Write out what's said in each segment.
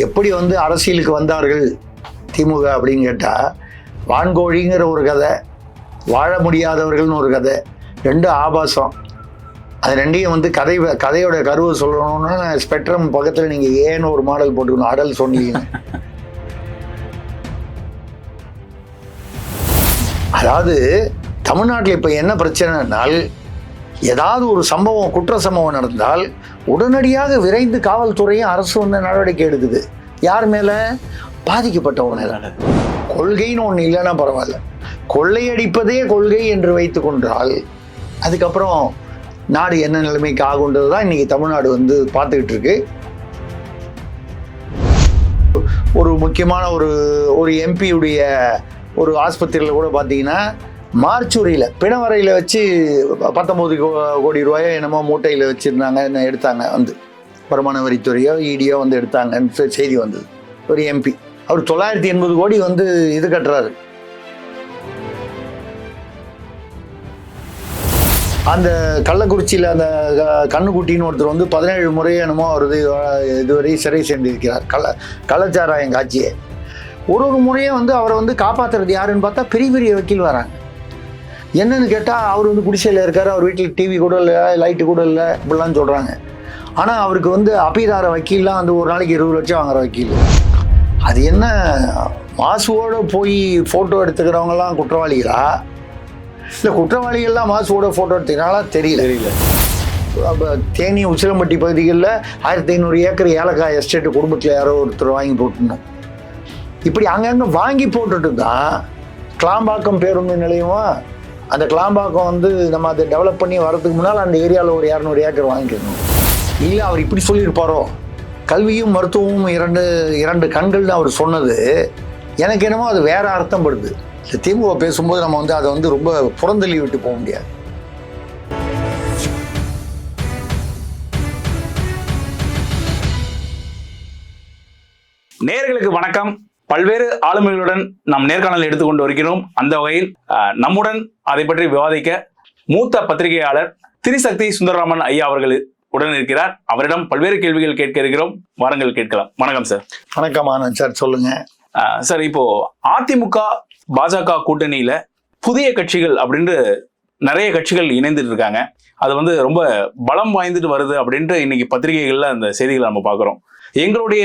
எப்படி வந்து அரசியலுக்கு வந்தார்கள் திமுக அப்படின்னு கேட்டால், வான்கோழிங்கிற ஒரு கதை, வாழ முடியாதவர்கள்னு ஒரு கதை, ரெண்டு ஆபாசம். அது ரெண்டையும் வந்து கதையோட கருவை சொல்லணும்னா ஸ்பெக்ட்ரம் பக்கத்தில் நீங்கள் ஏன்னு ஒரு மாடல் போட்டுக்கணும். அடல் சொன்னீங்க. அதாவது தமிழ்நாட்டில் இப்போ என்ன பிரச்சனைனால், ஏதாவது ஒரு சம்பவம், குற்ற சம்பவம் நடந்தால் உடனடியாக விரைந்து காவல்துறையும் அரசு வந்து நடவடிக்கை எடுக்குது. யார் மேலே? பாதிக்கப்பட்டவங்க மேலே. கொள்கைன்னு ஒன்று இல்லைன்னா பரவாயில்ல, கொள்ளையடிப்பதே கொள்கை என்று வைத்து கொண்டால் அதுக்கப்புறம் நாடு என்ன நிலைமைக்கு ஆகுன்றது தான் இன்னைக்கு தமிழ்நாடு வந்து பார்த்துக்கிட்டு இருக்கு. ஒரு முக்கியமான ஒரு எம்பியுடைய ஒரு ஆஸ்பத்திரியில் கூட பார்த்தீங்கன்னா மார்ச்சுரியில் பிணவரையில் வச்சு 19 கோடி ரூபாயோ என்னமோ மூட்டையில் வச்சுருந்தாங்க, என்ன எடுத்தாங்க வந்து வருமான வரித்துறையோ இடியோ வந்து எடுத்தாங்கன்னு செய்தி வந்தது. ஒரு எம்பி அவர் 980 கோடி வந்து இது கட்டுறாரு. அந்த கள்ளக்குறிச்சியில் அந்த கண்ணுக்குட்டின்னு ஒருத்தர் வந்து 17 முறை என்னமோ அவர் இதுவரை சிறை சென்றிருக்கிறார். கள்ளச்சாராயம் காட்சியை ஒரு முறையும் வந்து அவரை வந்து காப்பாற்றுறது யாருன்னு பார்த்தா பெரிய பெரிய வக்கீல் வராங்க. என்னன்னு கேட்டால் அவர் வந்து குடிசையில் இருக்கார், அவர் வீட்டில் டிவி கூட இல்லை, லைட்டு கூட இல்லை, இப்படிலாம் சொல்கிறாங்க. ஆனால் அவருக்கு வந்து அபீதார வக்கீல்லாம் வந்து ஒரு நாளைக்கு 20 லட்சம் வாங்குற வக்கீல். அது என்ன மாசுவோடு போய் ஃபோட்டோ எடுத்துக்கிறவங்கலாம் குற்றவாளிகளா, இல்லை குற்றவாளிகள்லாம் மாசுவோட ஃபோட்டோ எடுத்துக்கிறாங்களா தெரியல. தேனி உசிலம்பட்டி பகுதிகளில் 1500 ஏக்கர் ஏலக்காய் எஸ்டேட்டு குடும்பத்தில் யாரோ ஒருத்தர் வாங்கி போட்டுணும். இப்படி அங்கங்கே வாங்கி போட்டுட்டு தான் கிளாம்பாக்கம் பேருந்து நிலையமும், அந்த கிளாம்பாக்கம் வந்து நம்ம அதை டெவலப் பண்ணி வரதுக்கு முன்னால் அந்த ஏரியாவில் ஒரு 200 ஏக்கர் வாங்கிக்கணும். இல்லை அவர் இப்படி சொல்லியிருப்பாரோ, கல்வியும் மருத்துவமும் இரண்டு கண்கள்னு அவர் சொன்னது எனக்கு என்னமோ அது வேற அர்த்தம் படுது. இல்லை திமுக பேசும்போது நம்ம வந்து அதை வந்து ரொம்ப புறந்தள்ளி விட்டு போக முடியாது. நேயர்களுக்கு வணக்கம். பல்வேறு ஆளுமைகளுடன் நாம் நேர்காணல் எடுத்துக்கொண்டு வருகிறோம். அந்த வகையில் நம்முடன் அதை பற்றி விவாதிக்க மூத்த பத்திரிகையாளர் திரிசக்தி சுந்தரராமன் ஐயா அவர்கள் உடன் இருக்கிறார். அவரிடம் பல்வேறு கேள்விகள் கேட்க இருக்கிறோம். வாருங்கள் கேட்கலாம். வணக்கம் சார். வணக்கம் ஆனந்த் சார், சொல்லுங்க சார். இப்போ அதிமுக பாஜக கூட்டணியில புதிய கட்சிகள் அப்படின்னு நிறைய கட்சிகள் இணைந்துட்டு இருக்காங்க. அது வந்து ரொம்ப பலம் வாய்ந்துட்டு வருது அப்படின்ட்டு இன்னைக்கு பத்திரிகைகள்ல அந்த செய்திகளை நம்ம பார்க்குறோம். எங்களுடைய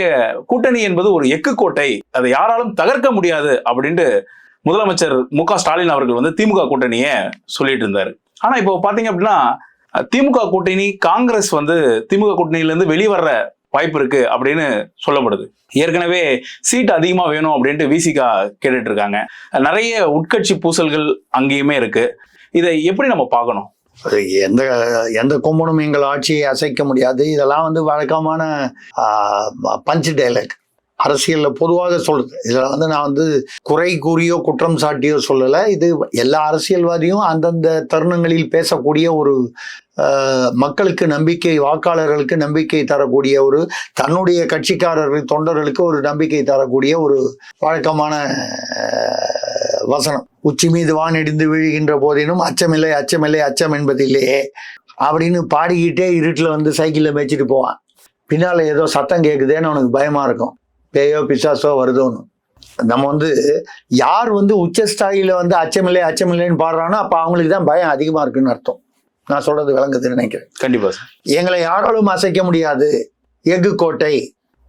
கூட்டணி என்பது ஒரு எக்கு கோட்டை, அதை யாராலும் தகர்க்க முடியாது அப்படின்ட்டு முதலமைச்சர் மு.க. ஸ்டாலின் அவர்கள் வந்து திமுக கூட்டணியை சொல்லிட்டு இருந்தாரு. ஆனா இப்போ பாத்தீங்க அப்படின்னா திமுக கூட்டணி, காங்கிரஸ் வந்து திமுக கூட்டணியிலேருந்து வெளிவர்ற வாய்ப்பு இருக்கு அப்படின்னு சொல்லப்படுது. ஏற்கனவே சீட் அதிகமா வேணும் அப்படின்ட்டு விசிகா கேட்டுட்டு இருக்காங்க. நிறைய உட்கட்சி பூசல்கள் அங்கேயுமே இருக்கு. இதை எப்படி நம்ம பார்க்கணும்? எந்த கொம்பனும் எங்கள் ஆட்சியை அசைக்க முடியாது. இதெல்லாம் வந்து வழக்கமான பஞ்ச் டைலாக் அரசியலில் பொதுவாக சொல்றது. இதில் வந்து நான் வந்து குறை கூறியோ குற்றம் சாட்டியோ சொல்லலை. இது எல்லா அரசியல்வாதியும் அந்தந்த தருணங்களில் பேசக்கூடிய ஒரு மக்களுக்கு நம்பிக்கை, வாக்காளர்களுக்கு நம்பிக்கை தரக்கூடிய ஒரு, தன்னுடைய கட்சிக்காரர்கள் தொண்டர்களுக்கு ஒரு நம்பிக்கை தரக்கூடிய ஒரு வழக்கமான வசனம். உச்சி மீது வான் இடிந்து விழுகின்ற போதினும் அச்சமில்லை அச்சமில்லை அச்சம் என்பதில்லே அப்படின்னு பாடிக்கிட்டே இருட்டில் வந்து சைக்கிளில் மேய்ச்சிட்டு போவான். பின்னால் ஏதோ சத்தம் கேட்குதேன்னு அவனுக்கு பயமாக இருக்கும், பேயோ பிசாசோ வருதோன்னு. நம்ம வந்து யார் வந்து உச்சஸ்தாயில வந்து அச்சமில்லை அச்சமில்லைன்னு பாடுறானோ அப்போ அவங்களுக்கு தான் பயம் அதிகமாக இருக்குன்னு அர்த்தம். நான் சொல்றது விளங்குதுன்னு நினைக்கிறேன். கண்டிப்பா. எங்களை யாராலும் அசைக்க முடியாது, எஃகு கோட்டை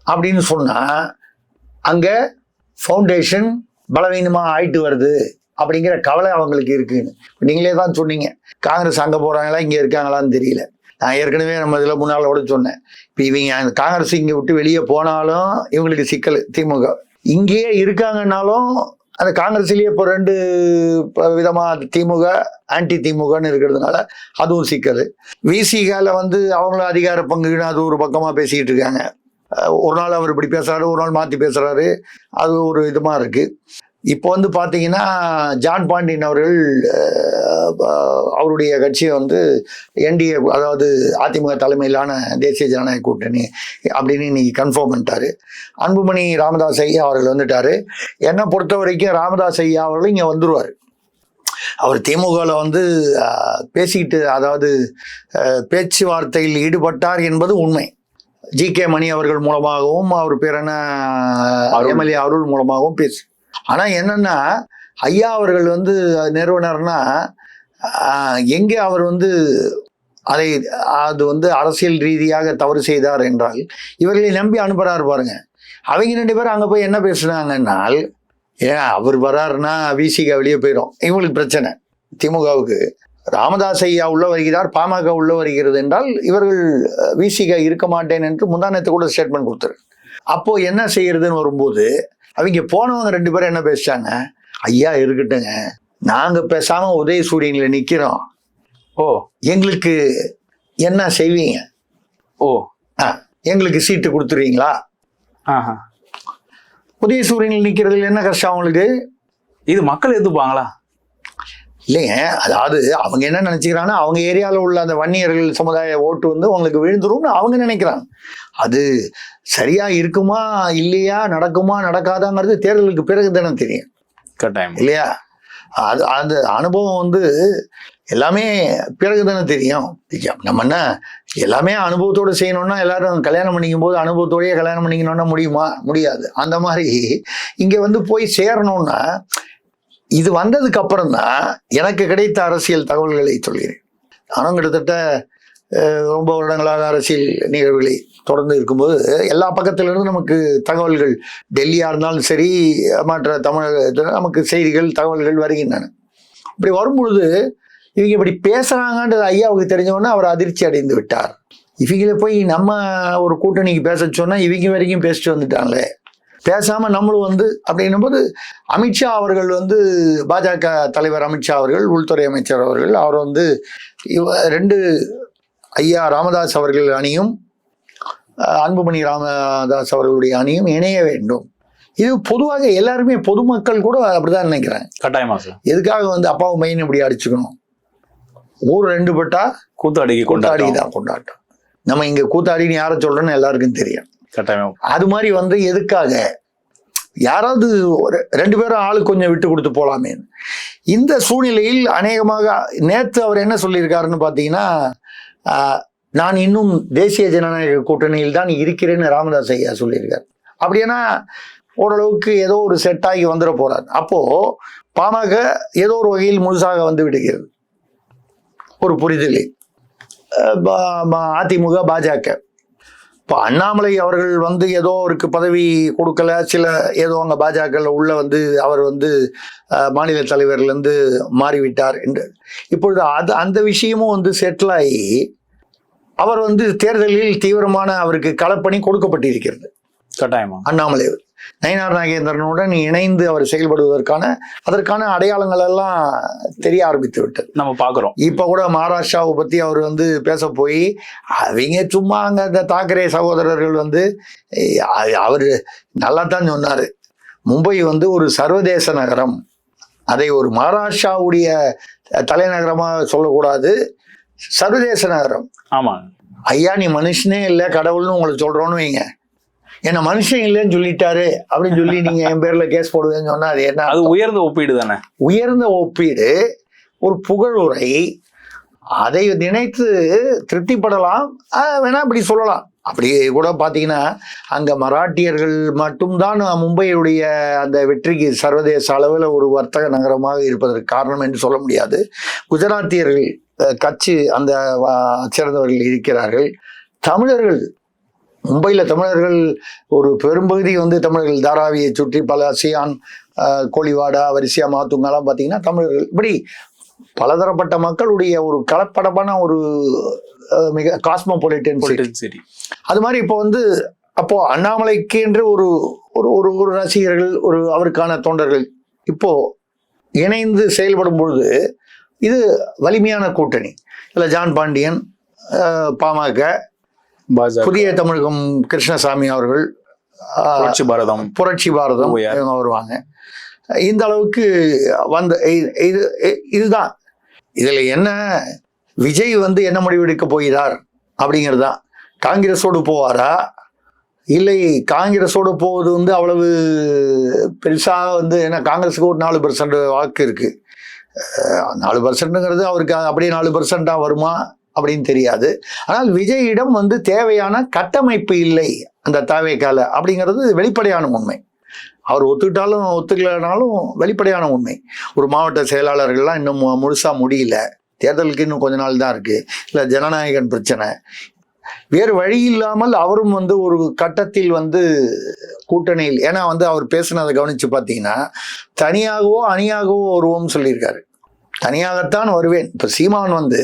அப்படின்னு சொன்னா அங்க ஃபவுண்டேஷன் பலவீனமா ஆயிட்டு வருது அப்படிங்கிற கவலை அவங்களுக்கு இருக்குன்னு. நீங்களே தான் சொன்னீங்க, காங்கிரஸ் அங்க போறாங்களா இங்க இருக்காங்களான்னு தெரியல. நான் ஏற்கனவே நம்ம இதில் முன்னால் கூட சொன்னேன், இப்போ இவங்க காங்கிரஸ் இங்கே விட்டு வெளியே போனாலும் இவங்களுக்கு சிக்கல். திமுக இங்கேயே இருக்காங்கன்னாலும் அந்த காங்கிரஸ்லேயே இப்போ 2 விதமாக திமுக ஆன்டி திமுகன்னு இருக்கிறதுனால அதுவும் சிக்கல். விசிகால வந்து அவங்களும் அதிகார பங்குன்னு அது ஒரு பக்கமாக பேசிக்கிட்டு இருக்காங்க. ஒரு நாள் அவர் இப்படி பேசுறாரு, ஒரு நாள் மாற்றி பேசுறாரு, அது ஒரு இதுமாக இருக்கு. இப்போ வந்து பார்த்தீங்கன்னா ஜான் பாண்டியன் அவர்கள் அவருடைய கட்சியை வந்து என்டிஏ, அதாவது அதிமுக தலைமையிலான தேசிய ஜனநாயக கூட்டணி அப்படின்னு இன்னைக்கு கன்ஃபார்ம் பண்ணிட்டாரு. அன்புமணி ராமதாஸ் ஐயா அவர்கள் வந்துட்டாரு. என்னை பொறுத்த வரைக்கும் ராமதாஸ் ஐயா அவர்கள் இங்கே வந்துருவார். அவர் திமுகவில் வந்து பேசிக்கிட்டு, அதாவது பேச்சுவார்த்தையில் ஈடுபட்டார் என்பது உண்மை. ஜி.கே. மணி அவர்கள் மூலமாகவும் அவர் பேர் என்ன எம்எல்ஏ அருள் மூலமாகவும் பேசு. ஆனா என்னன்னா ஐயா அவர்கள் வந்து நிறுவனர்னா எங்கே அவர் வந்து அது வந்து அரசியல் ரீதியாக தவறு செய்தார் என்றால் இவர்களை நம்பி அனுப்புறாரு பாருங்க. அவங்க 2 பேரும் அங்க போய் என்ன பேசுனாங்கன்னால், ஏன் அவர் வர்றாருன்னா விசிக வெளியே போயிடும், இவங்களுக்கு பிரச்சனை. திமுகவுக்கு ராமதாஸ் ஐயா உள்ள வருகிறார், பாமக உள்ள வருகிறது என்றால் இவர்கள் விசிக இருக்க மாட்டேன் என்று முந்தானத்தை கூட ஸ்டேட்மெண்ட் கொடுத்தாரு. அப்போ என்ன செய்யறதுன்னு வரும்போது அவங்க போனவங்க 2 பேரும் என்ன பேசிட்டாங்க, ஐயா இருக்கட்டுங்க, நாங்க பேசாம உதயசூரியன்ல நிக்கிறோம், ஓ எங்களுக்கு என்ன செய்வீங்க, ஓ எங்களுக்கு சீட்டு கொடுத்துருவீங்களா? உதயசூரியனில் நிக்கிறதுல என்ன கஷ்டம் அவங்களுக்கு? இது மக்கள் எதிர்ப்பாங்களா? இல்லைங்க, அதாவது அவங்க என்ன நினைச்சுக்கிறாங்கன்னா அவங்க ஏரியாவில் உள்ள அந்த வன்னியர்கள் சமுதாய ஓட்டு வந்து அவங்களுக்கு விழுந்துரும்னு அவங்க நினைக்கிறாங்க. அது சரியா இருக்குமா இல்லையா, நடக்குமா நடக்காதாங்கிறது தேர்தலுக்கு பிறகு தானே தெரியும். கட்டாயம் இல்லையா? அது அந்த அனுபவம் வந்து எல்லாமே பிறகு தானே தெரியும். நம்ம என்ன எல்லாமே அனுபவத்தோடு செய்யணும்னா எல்லாரும் கல்யாணம் பண்ணிக்கும் போது அனுபவத்தோடய கல்யாணம் பண்ணிக்கணும்னா முடியுமா? முடியாது. அந்த மாதிரி இங்க வந்து போய் சேரணும்னா இது வந்ததுக்கு அப்புறம் தான் எனக்கு கிடைத்த அரசியல் தகவல்களை சொல்கிறேன். நானும் கிட்டத்தட்ட ரொம்ப வருடங்களாக அரசியல் நிகழ்வுகளை தொடர்ந்து இருக்கும்போது எல்லா பக்கத்திலிருந்து நமக்கு தகவல்கள், டெல்லியா இருந்தாலும் சரி மற்ற தமிழகத்தில் நமக்கு செய்திகள் தகவல்கள் வருகின்றன. இப்படி வரும்பொழுது இவங்க இப்படி பேசுறாங்கன்றது ஐயாவுக்கு தெரிஞ்சவொன்னே அவர் அதிர்ச்சி அடைந்து விட்டார். இவங்களை போய் நம்ம ஒரு கூட்டணிக்கு பேச சொன்னா இவங்க வரைக்கும் பேசிட்டு வந்துட்டாங்களே, பேசாம நம்மளும் வந்து அப்படின்னும் போது அமித்ஷா அவர்கள் வந்து பாஜக தலைவர் அமித்ஷா அவர்கள், உள்துறை அமைச்சர் அவர்கள், அவர் வந்து 2 ஐயா ராமதாஸ் அவர்கள் அணியும் அன்புமணி ராமதாஸ் அவர்களுடைய அணியும் இணைய வேண்டும். இது பொதுவாக எல்லாருமே பொதுமக்கள் கூட அப்படிதான் நினைக்கிறாங்க. கட்டாயமா சார். எதுக்காக வந்து அப்பாவும் மையன் இப்படி அடிச்சுக்கணும்? ஊர் 2 பட்டா கூத்தாடி தான் கொண்டாட்டம். நம்ம இங்க கூத்தாடின்னு யாரை சொல்றோன்னு எல்லாருக்கும் தெரியும். கட்டாயம். அது மாதிரி வந்து எதுக்காக யாராவது 2 பேரும் ஆளு கொஞ்சம் விட்டு கொடுத்து போலாமே. இந்த சூழ்நிலையில் அநேகமாக நேற்று அவர் என்ன சொல்லியிருக்காருன்னு பார்த்தீங்கன்னா, நான் இன்னும் தேசிய ஜனநாயக கூட்டணியில் தான் இருக்கிறேன்னு ராமதாஸ் ஐயா சொல்லியிருக்காரு. அப்படின்னா ஓரளவுக்கு ஏதோ ஒரு செட் ஆகி வந்துட போறாரு. அப்போ பாமக ஏதோ ஒரு வகையில் முழுசாக வந்து விடுகிறது ஒரு புரிதலில். அதிமுக பாஜக இப்போ அண்ணாமலை அவர்கள் வந்து ஏதோ அவருக்கு பதவி கொடுக்கல, சில ஏதோ அங்கே பாஜக உள்ள வந்து அவர் வந்து மாநில தலைவர்லேருந்து மாறிவிட்டார் என்று இப்பொழுது அந்த விஷயமும் வந்து செட்டில் ஆகி அவர் வந்து தேர்தலில் தீவிரமான அவருக்கு களப்பணி கொடுக்கப்பட்டிருக்கிறது. கட்டாயமா அண்ணாமலை நயினார் நாகேந்திரனுடன் இணைந்து அவர் செயல்படுவதற்கான அதற்கான அடையாளங்கள் எல்லாம் தெரிய ஆரம்பித்து விட்டது. நம்ம பார்க்குறோம். இப்போ கூட மகாராஷ்டிராவை பற்றி அவர் வந்து பேச போய் அவங்க சும்மா அங்கே இந்த தாக்கரே சகோதரர்கள் வந்து அவர் நல்லா தான் சொன்னார், மும்பை வந்து ஒரு சர்வதேச நகரம், அதை ஒரு மகாராஷ்டிராவுடைய தலைநகரமாக சொல்லக்கூடாது, சர்வதேச நகரம். ஆமா ஐயா, நீ மனுஷனே இல்லை கடவுள்னு உங்களை சொல்றோன்னு வைங்க, என்ன மனுஷன் இல்லைன்னு சொல்லிட்டாரு அப்படின்னு சொல்லி நீங்க என் பேர்ல கேஸ் போடுவேன்னு சொன்னா அது என்ன? அது உயர்ந்த ஒப்பீடு தானே. உயர்ந்த ஒப்பீடு, ஒரு புகழுரை, அதை நினைத்து திருப்திப்படலாம், வேணா அப்படி சொல்லலாம். அப்படி கூட பார்த்தீங்கன்னா அங்கே மராட்டியர்கள் மட்டும்தான் மும்பையுடைய அந்த வெற்றிக்கு சர்வதேச அளவில் ஒரு வர்த்தக நகரமாக இருப்பதற்கு காரணம் என்று சொல்ல முடியாது. குஜராத்தியர்கள் கட்சி அந்த சேர்ந்தவர்கள் இருக்கிறார்கள். தமிழர்கள் மும்பையில் தமிழர்கள் ஒரு பெரும்பகுதி வந்து தமிழர்கள், தாராவியை சுற்றி பல சியான், கோழிவாடா, வரிசையா, மாத்துங்கெல்லாம் பார்த்தீங்கன்னா தமிழர்கள். இப்படி பலதரப்பட்ட மக்களுடைய ஒரு கலப்படமான ஒரு மிக காஸ்மோபாலிட்டன் சிட்டி. அது மாதிரி இப்போ வந்து அப்போ அண்ணாமலைக்கு என்று ஒரு ஒரு ஒரு ரசிகர்கள், ஒரு அவருக்கான தொண்டர்கள் இப்போ இணைந்து செயல்படும் பொழுது இது வலிமையான கூட்டணி. இல்லை ஜான் பாண்டியன், பாமக, புதிய தமிழகம் கிருஷ்ணசாமி அவர்கள், புரட்சி பாரதம் இவங்க வருவாங்க. இந்த அளவுக்கு வந்த இதுதான். இதுல என்ன, விஜய் வந்து என்ன முடிவெடுக்க போகிறார் அப்படிங்கிறதுதான். காங்கிரஸோடு போவாரா, இல்லை காங்கிரஸோடு போவது வந்து அவ்வளவு பெருசாக வந்து, ஏன்னா காங்கிரஸுக்கு ஒரு 4% வாக்கு இருக்கு. 4%ங்கிறது அவருக்கு அப்படியே 4% வருமா அப்படின்னு தெரியாது. ஆனால் விஜயிடம் வந்து தேவையான கட்டமைப்பு இல்லை அந்த தாவேக்கால அப்படிங்கிறது வெளிப்படையான உண்மை. அவர் ஒத்துக்கிட்டாலும் ஒத்துக்கலனாலும் வெளிப்படையான உண்மை. ஒரு மாவட்ட செயலாளர்கள்லாம் இன்னும் முழுசா முடியல, தேர்தலுக்கு இன்னும் கொஞ்ச நாள் தான் இருக்கு, இல்லை ஜனநாயகன் பிரச்சனை. வேறு வழி இல்லாமல் அவரும் வந்து ஒரு கட்டத்தில் வந்து கூட்டணியில், ஏன்னா வந்து அவர் பேசுனதை கவனிச்சு பார்த்தீங்கன்னா தனியாகவோ அணியாகவோ வருவோம்னு சொல்லியிருக்காரு. தனியாகத்தான் வருவேன். இப்போ சீமான் வந்து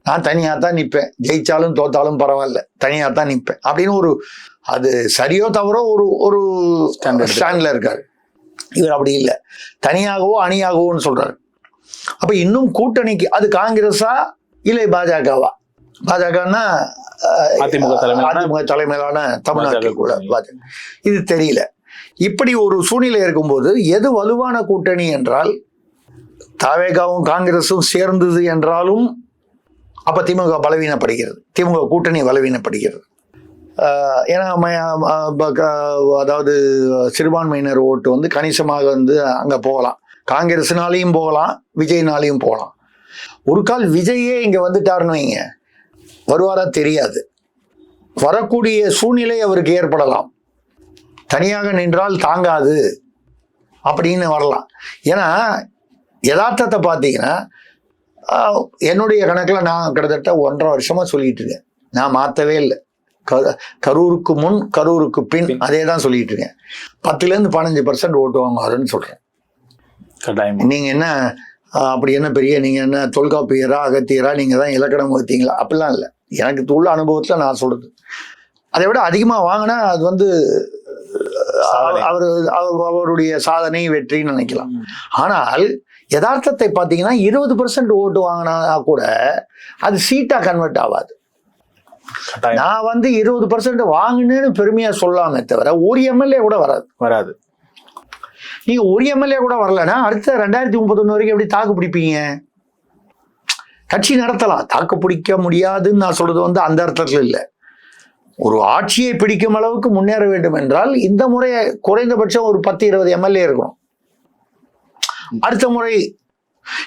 நான் தனியாகத்தான் நிற்பேன், ஜெயிச்சாலும் தோத்தாலும் பரவாயில்ல, தனியாகத்தான் நிற்பேன் அப்படின்னு ஒரு, அது சரியோ தவறோ ஒரு ஒரு ஸ்டாண்ட்ல இருக்காரு. இவர் அப்படி இல்லை, தனியாகவோ அணியாகவோன்னு சொல்றாரு. அப்ப இன்னும் கூட்டணிக்கு அது காங்கிரஸா இல்லை பாஜகவா? பாஜகன்னா அதிமுக தலைமையிலான தமிழ்நாட்டுக்குள்ள பாஜக, இது தெரியல. இப்படி ஒரு சூழ்நிலை இருக்கும்போது எது வலுவான கூட்டணி என்றால், தாவேகாவும் காங்கிரஸும் சேர்ந்தது என்றாலும் அப்ப திமுக பலவீனப்படுகிறது, திமுக கூட்டணி பலவீனப்படுகிறது. ஏன்னா அதாவது சிறுபான்மையினர் ஓட்டு வந்து கணிசமாக வந்து அங்க போகலாம், காங்கிரஸ்னாலையும் போகலாம், விஜய்னாலையும் போகலாம். ஒரு கால் விஜயே இங்க வந்துட்டாருன்னு வைங்க, வருவாரா தெரியாது, வரக்கூடிய சூழ்நிலை அவருக்கு ஏற்படலாம். தனியாக நின்றால் தாங்காது அப்படின்னு வரலாம். ஏன்னா யதார்த்தத்தை பார்த்தீங்கன்னா, என்னுடைய கணக்கில் நான் கிட்டத்தட்ட 1.5 வருஷமா சொல்லிட்டு இருக்கேன், நான் மாற்றவே இல்லை. கரூருக்கு முன் கரூருக்கு பின் அதே தான் சொல்லிட்டு இருக்கேன். 10-15% ஓட்டு வாங்குவாருன்னு சொல்றேன். நீங்க என்ன அப்படி என்ன பெரிய, நீங்க என்ன தொல்காப்பியரா அகத்தியரா, நீங்க தான் இலக்கணம் வகுத்தீங்களா? அப்படிலாம் இல்லை, எனக்கு உள்ள அனுபவத்துல நான் சொல்றது. அதை விட அதிகமா வாங்கினா அது வந்து அவருடைய சாதனை வெற்றின்னு நினைக்கலாம். ஆனால் யதார்த்தத்தை பார்த்தீங்கன்னா 20% ஓட்டு வாங்கினா கூட அது சீட்டா கன்வெர்ட் ஆகாது. நான் வந்து 20% வாங்கினேன்னு பெருமையா சொல்லாமே தவிர ஒரு எம்எல்ஏ கூட வராது. நீங்க ஒரு எம்எல்ஏ கூட வரலன்னா அடுத்த 2031 வரைக்கும் எப்படி தாக்கு பிடிப்பீங்க? கட்சி நடத்தலாம், தாக்கு பிடிக்க முடியாதுன்னு நான் சொல்றது வந்து அந்த அர்த்தத்துல இல்லை. ஒரு ஆட்சியை பிடிக்கும் அளவுக்கு முன்னேற வேண்டும் என்றால் இந்த முறை குறைந்தபட்சம் ஒரு 10-20 எம்எல்ஏ இருக்கணும். அடுத்த முறை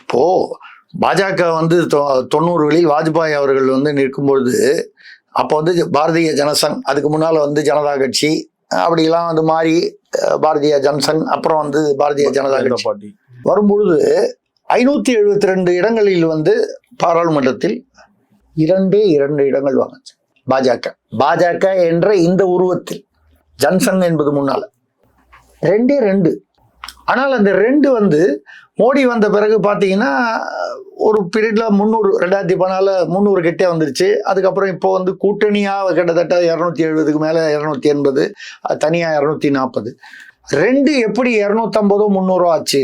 இப்போ பாஜக வந்து 90களில் வாஜ்பாய் அவர்கள் வந்து நிற்கும்பொழுது, அப்போ வந்து பாரதிய ஜனசங், அதுக்கு முன்னால வந்து ஜனதா கட்சி, அப்படிலாம் வந்து மாறி பாரதிய ஜனசங், அப்புறம் வந்து பாரதிய ஜனதா கட்சி வரும்பொழுது 572 இடங்களில் வந்து பாராளுமன்றத்தில் 2 இடங்கள் வாங்குச்சு பாஜக என்ற இந்த உருவத்தில். ஜன்சங் என்பது முன்னால 2. ஆனால் அந்த 2 வந்து மோடி வந்த பிறகு பார்த்தீங்கன்னா ஒரு பீரியட்ல 2014 300 கிட்டே வந்துருச்சு. அதுக்கப்புறம் இப்போ வந்து கூட்டணியாக கிட்டத்தட்ட 270க்கு மேல 280, தனியா 240. 2 எப்படி 250 300 ஆச்சு?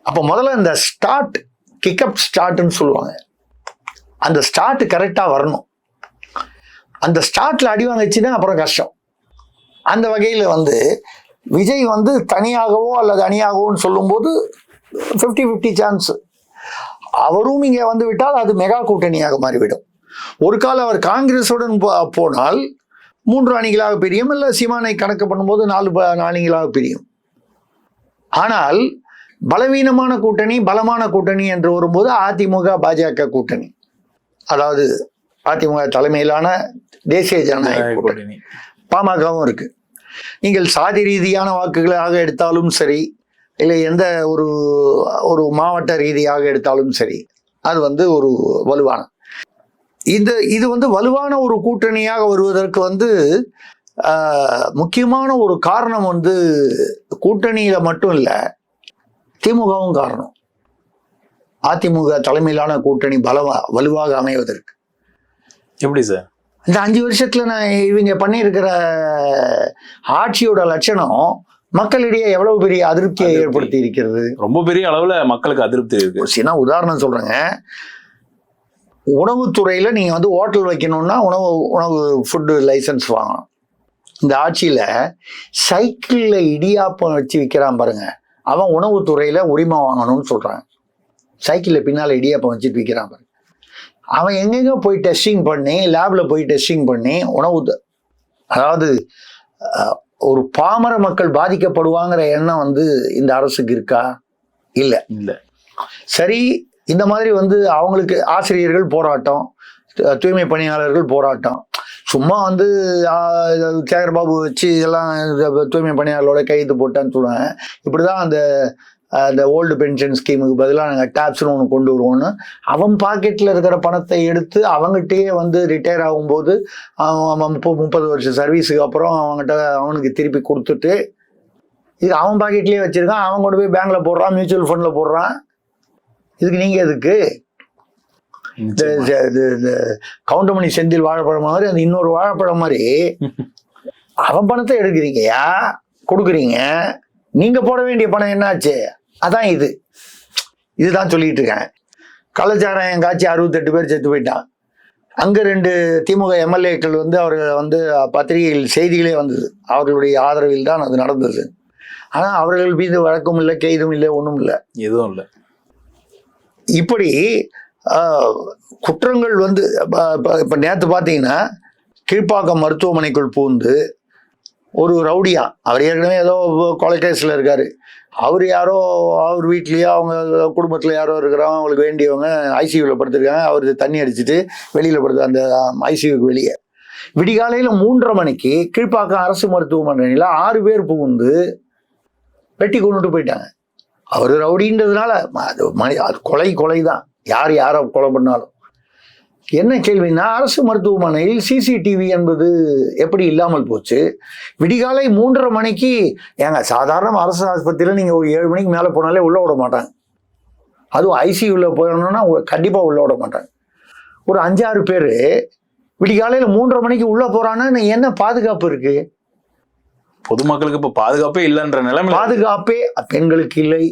அப்போ முதல்ல இந்த ஸ்டார்ட், கிக்அப் ஸ்டார்ட்னு சொல்லுவாங்க, அந்த ஸ்டார்ட் கரெக்டா வரணும். அந்த ஸ்டார்ட்ல அடி வாங்கிச்சுன்னா அப்புறம் கஷ்டம். அந்த வகையில் வந்து விஜய் வந்து தனியாகவோ அல்லது அணியாகவோன்னு சொல்லும்போது 50-50 சான்ஸ். அவரும் இங்கே வந்து விட்டால் அது மெகா கூட்டணியாக மாறிவிடும். ஒரு காலம் அவர் காங்கிரஸுடன் போனால் 3 அணிகளாக பிரியும், இல்லை சீமானை கணக்கு பண்ணும்போது 4 அணிகளாக பிரியும். ஆனால் பலவீனமான கூட்டணி, பலமான கூட்டணி என்று வரும்போது அதிமுக பாஜக கூட்டணி, அதாவது அதிமுக தலைமையிலான தேசிய ஜனநாயக கூட்டணி, பாமகவும் இருக்கு. நீங்கள் சாதி ரீதியான வாக்குகளாக எடுத்தாலும் சரி, இல்லை எந்த ஒரு மாவட்ட ரீதியாக எடுத்தாலும் சரி, அது வந்து ஒரு வலுவான இது வந்து வலுவான ஒரு கூட்டணியாக வருவதற்கு வந்து முக்கியமான ஒரு காரணம் வந்து கூட்டணியில மட்டும் இல்லை, திமுகவும் காரணம். அதிமுக தலைமையிலான கூட்டணி வலுவாக அமைவதற்கு எப்படி சார்? இந்த 5 வருஷத்துல நான் இவங்க பண்ணியிருக்கிற ஆட்சியோட லட்சணம் மக்களிடையே எவ்வளவு பெரிய அதிருப்தியை ஏற்படுத்தி இருக்கிறது. ரொம்ப பெரிய அளவுல மக்களுக்கு அதிருப்தி இருக்கு. சின்ன உதாரணம் சொல்றேங்க, உணவுத்துறையில நீங்க வந்து ஹோட்டல் வைக்கணும்னா உணவு ஃபுட்டு லைசன்ஸ் வாங்கணும். இந்த ஆட்சியில சைக்கிள்ல இடியாப்பம் வச்சு விற்கிறான் பாருங்க, அவன் உணவுத்துறையில உரிமை வாங்கணும்னு சொல்றாங்க. சைக்கிள்ல பின்னால இடியாப்பம் வச்சுட்டு விற்கிறான் பாருங்க, அவன் எங்கெங்க போய் டெஸ்டிங் பண்ணி, லேப்ல போய் டெஸ்டிங் பண்ணி அதாவது ஒரு பாமர மக்கள் பாதிக்கப்படுவாங்கிற எண்ணம் வந்து இந்த அரசுக்கு இருக்கா? இல்லை. சரி, இந்த மாதிரி வந்து அவங்களுக்கு ஆசிரியர்கள் போராட்டம், தூய்மை பணியாளர்கள் போராட்டம். சும்மா வந்து சேகர்பாபு வச்சு எல்லாம் தூய்மை பணியாளர்களோட கையெழுத்து போட்டான்னு சொல்லுவாங்க. இப்படிதான் அந்த ஓல்டு பென்ஷன் ஸ்கீமுக்கு பதிலாக நாங்கள் டேப்ஸ்னு ஒன்று கொண்டு வருவோம்னு அவன் பாக்கெட்டில் இருக்கிற பணத்தை எடுத்து அவங்ககிட்டயே வந்து ரிட்டையர் ஆகும்போது அவன் 30 வருஷம் சர்வீஸுக்கு அப்புறம் அவனுக்கு திருப்பி கொடுத்துட்டு இது அவன் பாக்கெட்லேயே வச்சிருக்கான். அவன் கொண்டு போய் பேங்க்ல போடுறான், மியூச்சுவல் ஃபண்ட்ல போடுறான். இதுக்கு நீங்க எதுக்கு? கவுண்டமணி செந்தில் வாழைப்பழம் மாதிரி அந்த இன்னொரு வாழைப்பழம் மாதிரி அவன் பணத்தை எடுக்கிறீங்கயா, கொடுக்குறீங்க. நீங்க போட வேண்டிய பணம் என்னாச்சு? அதான் இதுதான் சொல்லிட்டு இருக்கேன். கள்ளச்சாராயம் காட்சி 68 பேர் செத்து போயிட்டான். அங்க 2 திமுக எம்எல்ஏக்கள் வந்து அவர்கள் வந்து பத்திரிகையில் செய்திகளே வந்தது, அவர்களுடைய ஆதரவில் தான் அது நடந்தது. ஆனா அவர்கள் மீது வழக்கும் இல்லை, கைதும் இல்லை, ஒன்றும் இல்லை, எதுவும் இல்லை. இப்படி குற்றங்கள் வந்து இப்ப நேற்று பார்த்தீங்கன்னா கீழ்ப்பாக்கம் மருத்துவமனைக்குள் பூந்து ஒரு ரவுடியா, அவர் ஏற்கனவே ஏதோ கொலை கேஸில் இருக்காரு, அவர் வீட்லேயோ அவங்க குடும்பத்தில் யாரோ இருக்கிறாங்க, அவங்களுக்கு வேண்டியவங்க ஐசியூவில் படுத்திருக்காங்க. அவர் தண்ணி அடிச்சுட்டு வெளியில் படுத்து அந்த ஐசியூக்கு வெளியே விடிகாலையில் 3:30 மணிக்கு கீழ்ப்பாக்கம் அரசு மருத்துவமனையில் 6 பேர் புகுந்து வெட்டி கொண்டுட்டு போயிட்டாங்க. அவர் ரவுடின்றதுனால அது கொலை தான், யாரை கொலை பண்ணாலும். என்ன கேள்வின்னா, அரசு மருத்துவமனையில் சிசிடிவி என்பது எப்படி இல்லாமல் போச்சு? விடிகாலை 3:30 மணிக்கு ஏங்க சாதாரண அரசு ஆஸ்பத்திரியில் நீங்கள் ஒரு 7 மணிக்கு மேலே போனாலே உள்ள விட மாட்டாங்க. அதுவும் ஐசியூவில் போயிடணும்னா கண்டிப்பாக உள்ள விட மாட்டாங்க. ஒரு 5-6 பேர் விடிகாலையில் 3:30 மணிக்கு உள்ள போறான்னா என்ன பாதுகாப்பு இருக்கு? பொதுமக்களுக்கு இப்ப பாதுகாப்பே இல்லைன்ற நிலைமை. பாதுகாப்பே பெண்களுக்கு இல்லை,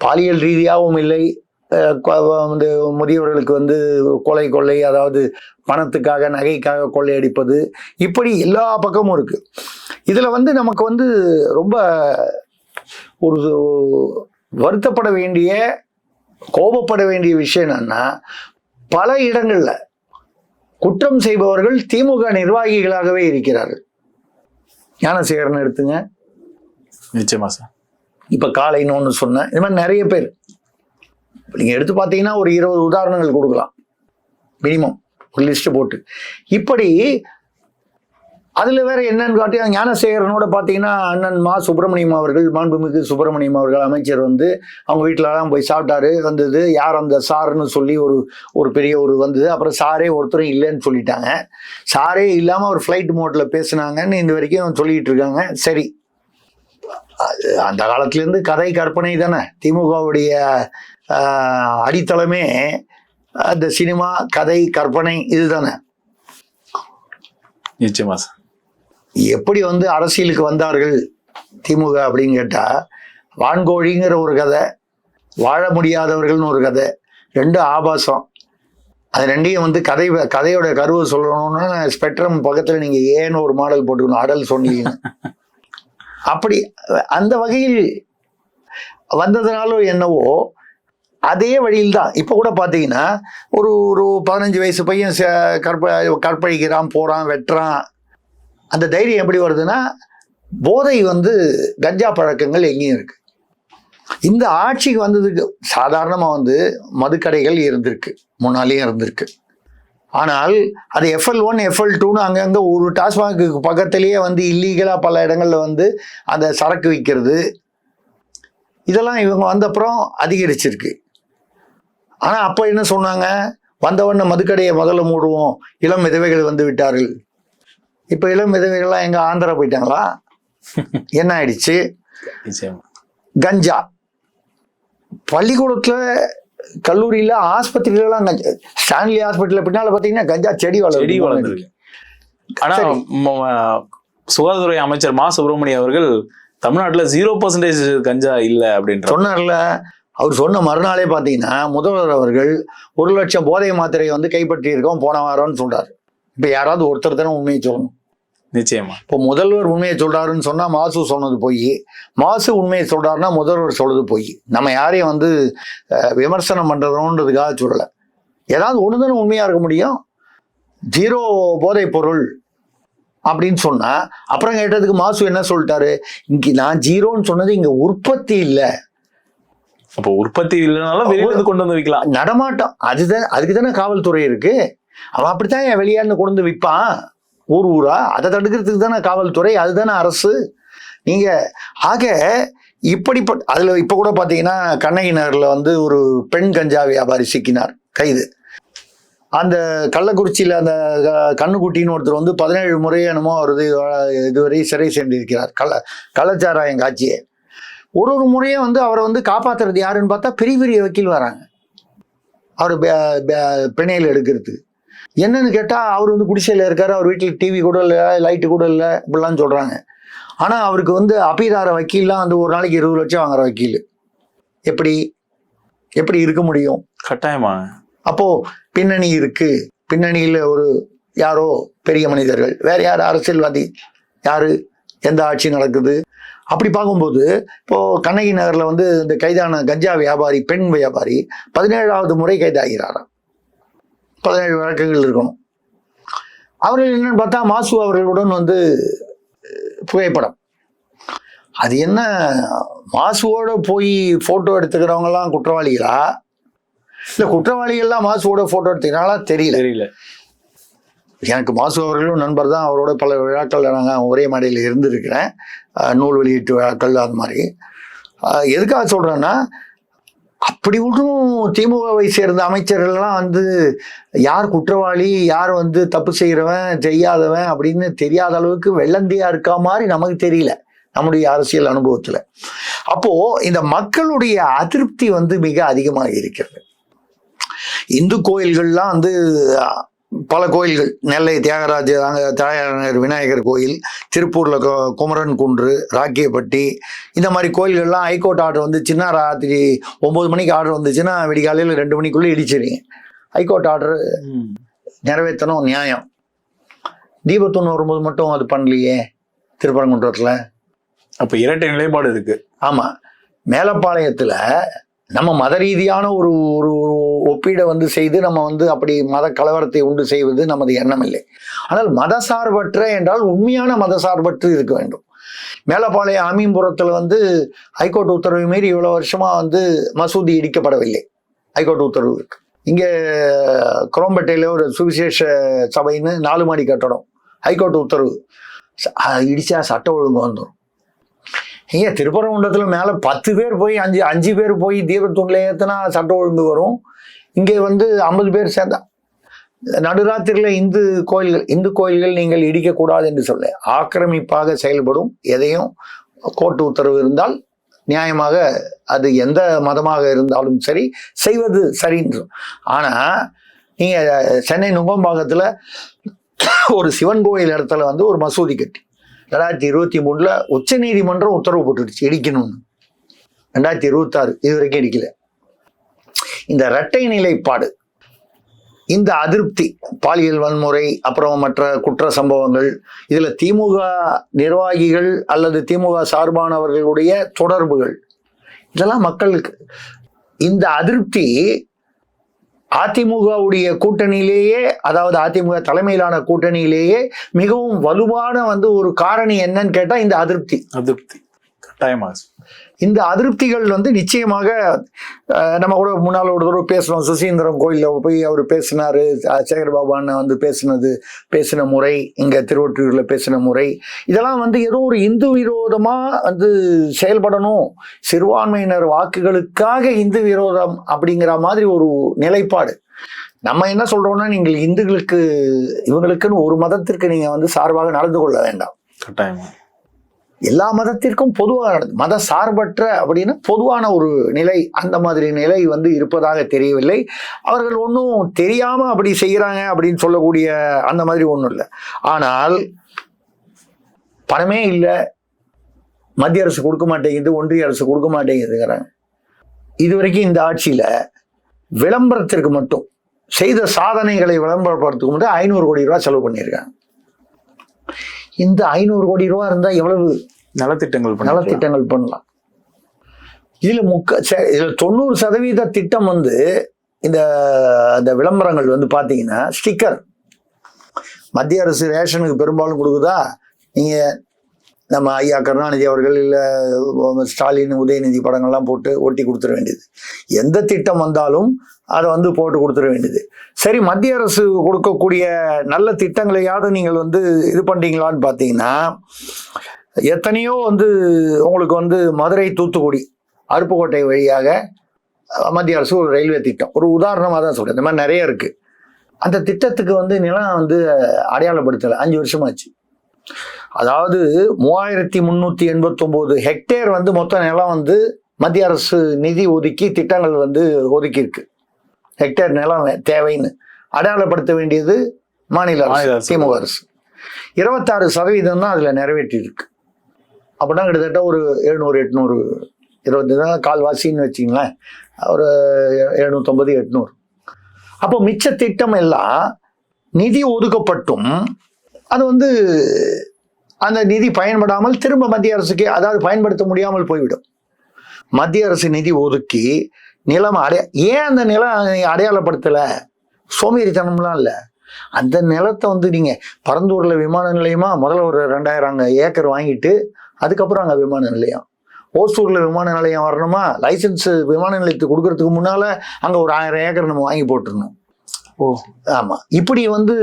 பாலியல் ரீதியாகவும் இல்லை, வந்து முதியவர்களுக்கு வந்து கொள்ளை, அதாவது பணத்துக்காக நகைக்காக கொள்ளையடிப்பது, இப்படி எல்லா பக்கமும் இருக்கு. இதுல வந்து நமக்கு வந்து ரொம்ப ஒரு வருத்தப்பட வேண்டிய, கோபப்பட வேண்டிய விஷயம் என்னன்னா, பல இடங்கள்ல குற்றம் செய்பவர்கள் திமுக நிர்வாகிகளாகவே இருக்கிறார்கள். ஞானசேகரன் எடுத்துங்க, நிச்சயமா சார். இப்ப காலைன்னு ஒன்று சொன்னேன், இது மாதிரி நிறைய பேர் நீங்க எடுத்து பார்த்தீங்கன்னா ஒரு 20 உதாரணங்கள் கொடுக்கலாம் மினிமம், ஒரு லிஸ்ட் போட்டு. இப்படி அதுல வேற என்னன்னு காட்டி ஞானசேகரனோட பார்த்தீங்கன்னா அண்ணன் மா சுப்பிரமணியம் அவர்கள், மாண்புமிகு சுப்பிரமணியம் அவர்கள் அமைச்சர் வந்து அவங்க வீட்டிலலாம் போய் சாப்பிட்டாரு. வந்தது யார் அந்த சார்னு சொல்லி ஒரு பெரிய வந்தது. அப்புறம் சாரே ஒருத்தரும் இல்லைன்னு சொல்லிட்டாங்க. சாரே இல்லாமல் ஒரு ஃப்ளைட் மோட்ல பேசினாங்கன்னு இந்த வரைக்கும் சொல்லிட்டு இருக்காங்க. சரி, அந்த காலத்திலேருந்து கதை கற்பனை தானே. திமுகவுடைய அடித்தளமே அந்த சினிமா, கதை, கற்பனை இதுதானே. நிச்சயமா சார். எப்படி வந்து அரசியலுக்கு வந்தார்கள் திமுக அப்படின்னு கேட்டா, வான்கோழிங்கிற ஒரு கதை, வாழ முடியாதவர்கள்னு ஒரு கதை, 2 ஆபாசம். அது 2ஐயும் வந்து கதையோட கருவை சொல்லணும்னா ஸ்பெக்ட்ரம் பக்கத்துல நீங்க ஏன்னு ஒரு மாடல் போட்டுக்கணும், அடல் சொன்னீங்க. அப்படி அந்த வகையில் வந்ததுனாலும் என்னவோ அதே வழியில் தான் இப்போ கூட பார்த்தீங்கன்னா ஒரு 15 வயசு பையன் கற்பழிக்கிறான், போறான், வெட்டுறான். அந்த தைரியம் எப்படி வருதுன்னா, போதை வந்து கஞ்சா பழக்கங்கள் எங்கேயும் இருக்கு. இந்த ஆட்சிக்கு வந்ததுக்கு சாதாரணமாக வந்து மதுக்கடைகள் இருந்திருக்கு, முன்னாலேயும் இருந்திருக்கு. ஆனால் அது FL1 FL2ன்னு அங்கங்கே ஒரு டாஸ்மாக்கு பக்கத்திலேயே வந்து இல்லீகலாக பல இடங்கள்ல வந்து அந்த சரக்கு விற்கிறது, இதெல்லாம் இவங்க வந்த அப்புறம் அதிகரிச்சிருக்கு. ஆனா அப்ப என்ன சொன்னாங்க, வந்தவண்ண மதுக்கடையை முதல்ல மூடுவோம், இளம் விதவைகள் வந்து விட்டார்கள். இப்ப இளம் விதவைகள்லாம் எங்க ஆந்திரா போயிட்டாங்களா? என்ன ஆயிடுச்சு? கஞ்சா பள்ளிக்கூடத்துல, கல்லூரியில, ஆஸ்பத்திரிலாம் ஸ்டான்லி ஹாஸ்பிட்டல் பின்னால பாத்தீங்கன்னா கஞ்சா செடி வளர்ந்துருக்கு. ஆனா சுகாதாரத்துறை அமைச்சர் மா சுப்பிரமணியம் அவர்கள் தமிழ்நாட்டுல 0% கஞ்சா இல்ல அப்படின்னு சொன்னார்ல. அவர் சொன்ன மறுநாளே பாத்தீங்கன்னா முதல்வர் அவர்கள் 1 லட்சம் போதை மாத்திரையை வந்து கைப்பற்றி இருக்கோம் போன வாரம்னு சொல்றாரு. இப்ப யாராவது ஒருத்தர் தானே உண்மையை சொல்லணும். நிச்சயமா. இப்போ முதல்வர் உண்மையை சொல்றாருன்னு சொன்னா மாசு சொன்னது போய், மாசு உண்மையை சொல்றாருன்னா முதல்வர் சொல்றது போய். நம்ம யாரையும் வந்து விமர்சனம் பண்றதுன்றதுக்காக சொல்லல. ஏதாவது ஒண்ணுதானே உண்மையா இருக்க முடியும். 0 போதை பொருள் அப்படின்னு சொன்னா அப்புறம் கேட்டதுக்கு மாசு என்ன சொல்லிட்டாரு, இங்க நான் 0ன்னு சொன்னது இங்க உற்பத்தி இல்லை. அப்போ உற்பத்தி இல்லைனாலும் வெளியில கொண்டு வந்து வைக்கலாம். நடமாட்டம் அதுதான், அதுக்கு தானே காவல்துறை இருக்கு. அவன் அப்படித்தான் என் வெளியாண்டு கொண்டு வந்து விற்பான் ஊர் ஊரா. அதை தடுக்கிறதுக்கு தானே காவல்துறை, அதுதானே அரசு. நீங்க ஆக இப்படிப்பட்ட அதுல இப்ப கூட பாத்தீங்கன்னா கண்ணகி நகர்ல வந்து ஒரு பெண் கஞ்சா வியாபாரி சிக்கினார், கைது. அந்த கள்ளக்குறிச்சியில அந்த கண்ணுக்குட்டின்னு ஒருத்தர் வந்து 17 முறை என்னமோ அவர் இதுவரை சிறை சென்றிருக்கிறார். கள்ளச்சாராயம் காட்சியை ஒரு முறையும் வந்து அவரை வந்து காப்பாத்துறது யாருன்னு பார்த்தா பெரிய பெரிய வக்கீல் வராங்க அவர் பிணையில் எடுக்கிறதுக்கு. என்னன்னு கேட்டா அவர் வந்து குடிசையில இருக்காரு, அவர் வீட்டில் டிவி கூட இல்லை, லைட்டு கூட இல்லை, இப்படிலாம் சொல்றாங்க. ஆனா அவருக்கு வந்து அபீதார வக்கீல்லாம் வந்து ஒரு நாளைக்கு 20 லட்சம் வாங்குற வக்கீல். எப்படி எப்படி இருக்க முடியும்? கட்டாயமா. அப்போ பின்னணி இருக்கு. பின்னணியில ஒரு யாரோ பெரிய மனிதர்கள், வேற யார் அரசியல்வாதி, யாரு, எந்த ஆட்சி நடக்குது அப்படி பார்க்கும்போது இப்போ கண்ணகி நகர்ல வந்து இந்த கைதான கஞ்சா வியாபாரி, பெண் வியாபாரி 17வது முறை கைதாகிறாராம். 17 வழக்குகள் இருக்கணும். அவர்கள் என்னன்னு பார்த்தா மாசு அவர்களுடன் வந்து புகைப்படம். அது என்ன மாசுவோட போய் போட்டோ எடுத்துக்கிறவங்க எல்லாம் குற்றவாளிகளா இல்ல குற்றவாளிகள்லாம் மாசுவோட போட்டோ எடுத்துக்கிறாங்களா தெரியல. எனக்கு மாசு அவர்களும் நண்பர் தான், அவரோட பல விழாக்கள் நாங்கள் ஒரே மேடையில் இருந்திருக்கிறேன், நூல் வெளியீட்டு விழாக்கள் அது மாதிரி. எதுக்காக சொல்றேன்னா அப்படி ஒன்றும் திமுகவை சேர்ந்த அமைச்சர்கள்லாம் வந்து யார் குற்றவாளி, யார் வந்து தப்பு செய்கிறவன் செய்யாதவன் அப்படின்னு தெரியாத அளவுக்கு வெள்ளந்தியா இருக்கா மாதிரி நமக்கு தெரியல நம்முடைய அரசியல் அனுபவத்துல. அப்போ இந்த மக்களுடைய அதிருப்தி வந்து மிக அதிகமாக இருக்கிறது. இந்து கோயில்கள்லாம் வந்து பல கோயில்கள், நெல்லை தியாகராஜ விநாயகர் கோயில், திருப்பூர்ல குமரன் குன்று, ராக்கியப்பட்டி, இந்த மாதிரி கோயில்கள்லாம் ஹைகோர்ட் ஆர்டர் வந்து சின்ன ராத்திரி 9 மணிக்கு ஆர்டர் வந்துச்சுன்னா விடிகாலையில் 2 மணிக்குள்ளே இடிச்சிருங்க. ஹைகோர்ட் ஆர்டர் நிறைவேற்றணும், நியாயம். தீபத்தூண் வரும்போது மட்டும் அது பண்ணலையே திருப்பரங்குன்றத்துல. அப்ப இரட்டை நிலைப்பாடு இருக்கு. ஆமா, மேலப்பாளையத்துல நம்ம மத ரீதியான ஒரு ஒரு ஒப்பீடை வந்து செய்து நம்ம வந்து அப்படி மத கலவரத்தை உண்டு செய்வது நமது எண்ணம் இல்லை. ஆனால் மதசார்பற்ற என்றால் உண்மையான மதசார்பற்று இருக்க வேண்டும். மேலப்பாளையம் அமீன்புரத்துல வந்து ஹைகோர்ட் உத்தரவு மீறி இவ்வளவு வருஷமா வந்து மசூதி இடிக்கப்படவில்லை, ஹைகோர்ட் உத்தரவு இருக்கு. இங்க குரோம்பேட்டையில ஒரு சுவிசேஷ சபைன்னு 4 மாடி கட்டடம், ஹைகோர்ட் உத்தரவு, இடிச்சா சட்ட ஒழுங்கு வந்துடும். இங்க திருப்பரங்குன்றத்துல மேல 10 பேர் போய் 5 பேர் போய் தீபத்தூண்ல ஏத்தினா சட்ட ஒழுங்கு வரும். இங்கே வந்து 50 பேர் சேர்ந்தா நடுராத்திரில இந்து கோயில்கள் நீங்கள் இடிக்கக்கூடாது என்று சொல்ல, ஆக்கிரமிப்பாக செயல்படும் எதையும் கோர்ட்டு உத்தரவு இருந்தால் நியாயமாக அது எந்த மதமாக இருந்தாலும் சரி செய்வது சரின்று. ஆனா நீங்க சென்னை நுங்கம்பாக்கத்துல ஒரு சிவன் கோயில் இடத்துல வந்து ஒரு மசூதி கட்டி 2023 உச்ச நீதிமன்றம் உத்தரவு போட்டுடுச்சு இடிக்கணும்னு. 2026 இது வரைக்கும் இடிக்கல. இந்த இரட்டை நிலைப்பாடு, இந்த அதிருப்தி, பாலியல் வன்முறை, அப்புறம் மற்ற குற்ற சம்பவங்கள், இதுல திமுக நிர்வாகிகள் அல்லது திமுக சார்பானவர்களுடைய தொடர்புகள், இதெல்லாம் மக்களுக்கு இந்த அதிருப்தி அதிமுகவுடைய கூட்டணியிலேயே, அதாவது அதிமுக தலைமையிலான கூட்டணியிலேயே மிகவும் வலுவான வந்து ஒரு காரணி என்னன்னு கேட்டா இந்த அதிருப்தி. கட்டாயமாக இந்த அதிருப்திகள் வந்து நிச்சயமாக நம்ம கூட முன்னால் ஒரு தடவை பேசணும். சுசீந்திரம் கோயிலில் போய் அவர் பேசினாரு, சேகர்பாபு அண்ணன் வந்து பேசின முறை, இங்க திருவொற்றியூர்ல பேசின முறை, இதெல்லாம் வந்து ஏதோ ஒரு இந்து விரோதமா வந்து செயல்படணும், சிறுபான்மையினர் வாக்குகளுக்காக இந்து விரோதம் அப்படிங்கிற மாதிரி ஒரு நிலைப்பாடு. நம்ம என்ன சொல்றோம்னா, நீங்கள் இந்துக்களுக்கு இவங்களுக்குன்னு ஒரு மதத்திற்கு நீங்க வந்து சார்பாக நடந்து கொள்ள வேண்டாம். கட்டாயமா எல்லா மதத்திற்கும் பொதுவாக மத சார்பற்ற அப்படின்னு பொதுவான ஒரு நிலை, அந்த மாதிரி நிலை வந்து இருப்பதாக தெரியவில்லை. அவர்கள் ஒன்றும் தெரியாம அப்படி செய்யறாங்க அப்படின்னு சொல்லக்கூடிய அந்த மாதிரி ஒன்றும் இல்லை. ஆனால் பணமே இல்லை, மத்திய அரசு கொடுக்க மாட்டேங்குது, ஒன்றிய அரசு கொடுக்க மாட்டேங்குதுங்கிறாங்க. இதுவரைக்கும் இந்த ஆட்சியில விளம்பரத்திற்கு மட்டும் செய்த சாதனைகளை விளம்பரப்படுத்துக்கு மட்டும் 500 கோடி ரூபாய் செலவு பண்ணியிருக்காங்க. இந்த 500 கோடி ரூபாய் இருந்தா எவ்வளவு நலத்திட்டங்கள் பண்ணலாம். இதுல 90% திட்டம் வந்து இந்த விளம்பரங்கள் வந்து பாத்தீங்கன்னா ஸ்டிக்கர். மத்திய அரசு ரேஷனுக்கு பெரும்பாலும் கொடுக்குதா, நீங்க நம்ம ஐயா கருணாநிதி அவர்கள் இல்ல ஸ்டாலின், உதயநிதி படங்கள்லாம் போட்டு ஒட்டி கொடுத்துட வேண்டியது. எந்த திட்டம் வந்தாலும் அதை வந்து போட்டு கொடுத்துட வேண்டியது. சரி, மத்திய அரசு கொடுக்கக்கூடிய நல்ல திட்டங்களையாவது நீங்கள் வந்து இது பண்ணுறீங்களான்னு பார்த்தீங்கன்னா, எத்தனையோ வந்து உங்களுக்கு வந்து மதுரை தூத்துக்குடி அருப்புக்கோட்டை வழியாக மத்திய அரசு ஒரு ரயில்வே திட்டம், ஒரு உதாரணமாக தான் சொல்கிறேன், இந்த மாதிரி நிறைய இருக்குது. அந்த திட்டத்துக்கு வந்து நிலம் வந்து அடையாளப்படுத்தலை, 5 வருஷமாச்சு. அதாவது 3389 ஹெக்டேர் வந்து மொத்த நிலம் வந்து மத்திய அரசு நிதி ஒதுக்கி திட்டங்கள் வந்து ஒதுக்கியிருக்கு. ஹெக்டேர் நிலம் தேவைன்னு அடையாளப்படுத்த வேண்டியது மாநில அரசு, திமுக அரசு. 26% தான் அதில் நிறைவேற்றிருக்கு. அப்படின்னா கிட்டத்தட்ட ஒரு 700-800, 20 தான் கால்வாசின்னு வச்சிங்களேன், ஒரு 750-800. அப்போ மிச்ச திட்டம் எல்லாம் நிதி ஒதுக்கப்பட்டும் அது வந்து அந்த நிதி பயன்படாமல் திரும்ப மத்திய அரசுக்கு, அதாவது பயன்படுத்த முடியாமல் போய்விடும். மத்திய அரசு நிதி ஒதுக்கி நிலம் ஏன் அந்த நிலம் அடையாளப்படுத்தலை? சோம்பேறித்தனம்லாம் இல்லை. அந்த நிலத்தை வந்து நீங்கள் பரந்தூரில் விமான நிலையமா முதல்ல ஒரு 2000 ஏக்கர் வாங்கிட்டு அதுக்கப்புறம் அங்கே விமான நிலையம், ஓசூரில் விமான நிலையம் வரணுமா, லைசன்ஸ் விமான நிலையத்துக்கு கொடுக்கறதுக்கு முன்னால் அங்கே ஒரு 1000 ஏக்கர் நம்ம வாங்கி போட்டுருணும். ஆமாம், இப்படி வந்து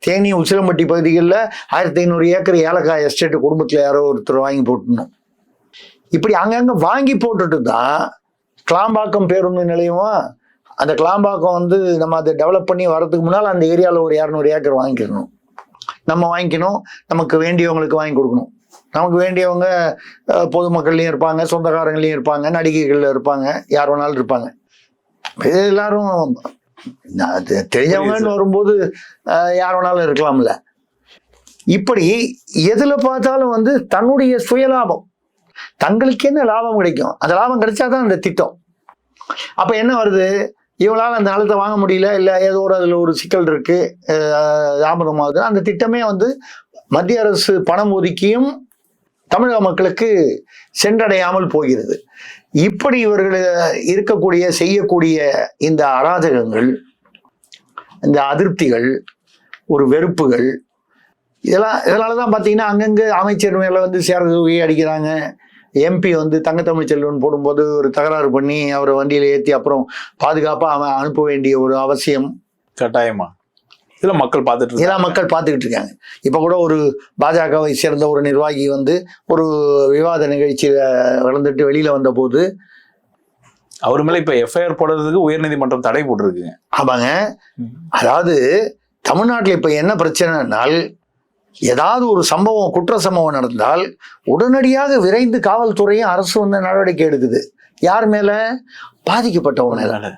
தேனி உசிலம்பட்டி பகுதிகளில் 1500 ஏக்கர் ஏலக்காய் எஸ்டேட்டு குடும்பத்தில் யாரோ ஒருத்தர் வாங்கி போட்டுணும். இப்படி அங்கங்கே வாங்கி போட்டுட்டு தான் கிளாம்பாக்கம் பேருந்து நிலையமா, அந்த கிளாம்பாக்கம் வந்து நம்ம அதை டெவலப் பண்ணி வரதுக்கு முன்னால் அந்த ஏரியாவில் ஒரு 200 ஏக்கர் வாங்கிக்கணும். நம்ம வாங்கிக்கணும், நமக்கு வேண்டியவங்களுக்கு வாங்கி கொடுக்கணும். நமக்கு வேண்டியவங்க பொதுமக்கள்லையும் இருப்பாங்க, சொந்தக்காரங்களையும் இருப்பாங்க, நடிகைகள் இருப்பாங்க, யார் வேணாலும் இருப்பாங்க. எல்லாரும் தெரிஞ்சவங்கன்னு வரும்போது யார் வேணாலும் இருக்கலாம்ல. இப்படி எதுல பார்த்தாலும் வந்து தன்னுடைய சுயலாபம், தங்களுக்கு என்ன லாபம் கிடைக்கும், அந்த லாபம் கிடைச்சாதான் அந்த திட்டம். அப்ப என்ன வருது, இவங்களால அந்த நிலத்தை வாங்க முடியல, இல்லை ஏதோ ஒரு அதில் ஒரு சிக்கல் இருக்கு, தாமதமாகுது, அந்த திட்டமே வந்து மத்திய அரசு பணம் ஒதுக்கியும் தமிழக மக்களுக்கு சென்றடையாமல் போகிறது. இப்படி இவர்கள் இருக்கக்கூடிய செய்யக்கூடிய இந்த அராஜகங்கள், இந்த அதிருப்திகள், ஒரு வெறுப்புகள், இதனாலதான் பார்த்தீங்கன்னா அங்கங்கே அமைச்சர் மேலே வந்து சேரதூகி அடிக்கிறாங்க. எம்பி வந்து தங்கத்தமிழ் செல்வன் போடும்போது ஒரு தகராறு பண்ணி அவரை வண்டியில் ஏற்றி அப்புறம் பாதுகாப்பாக அவன் அனுப்ப வேண்டிய ஒரு அவசியம் கட்டாயமா இதெல்லாம் மக்கள் பார்த்துக்கிட்டு இருக்காங்க. இப்போ கூட ஒரு பாஜகவை சேர்ந்த ஒரு நிர்வாகி வந்து ஒரு விவாத நிகழ்ச்சியில் வளர்ந்துட்டு வெளியில் வந்த போது அவர் மேலே இப்போ எஃப்ஐஆர் போடுறதுக்கு உயர்நீதிமன்றம் தடை போட்டிருக்குங்க. ஆமாங்க, அதாவது தமிழ்நாட்டில் இப்போ என்ன பிரச்சனைனால், ஏதாவது ஒரு சம்பவம், குற்ற சம்பவம் நடந்தால் உடனடியாக விரைந்து காவல்துறையும் அரசு வந்து நடவடிக்கை எடுக்குது. யார் மேல? பாதிக்கப்பட்டவன் மேல,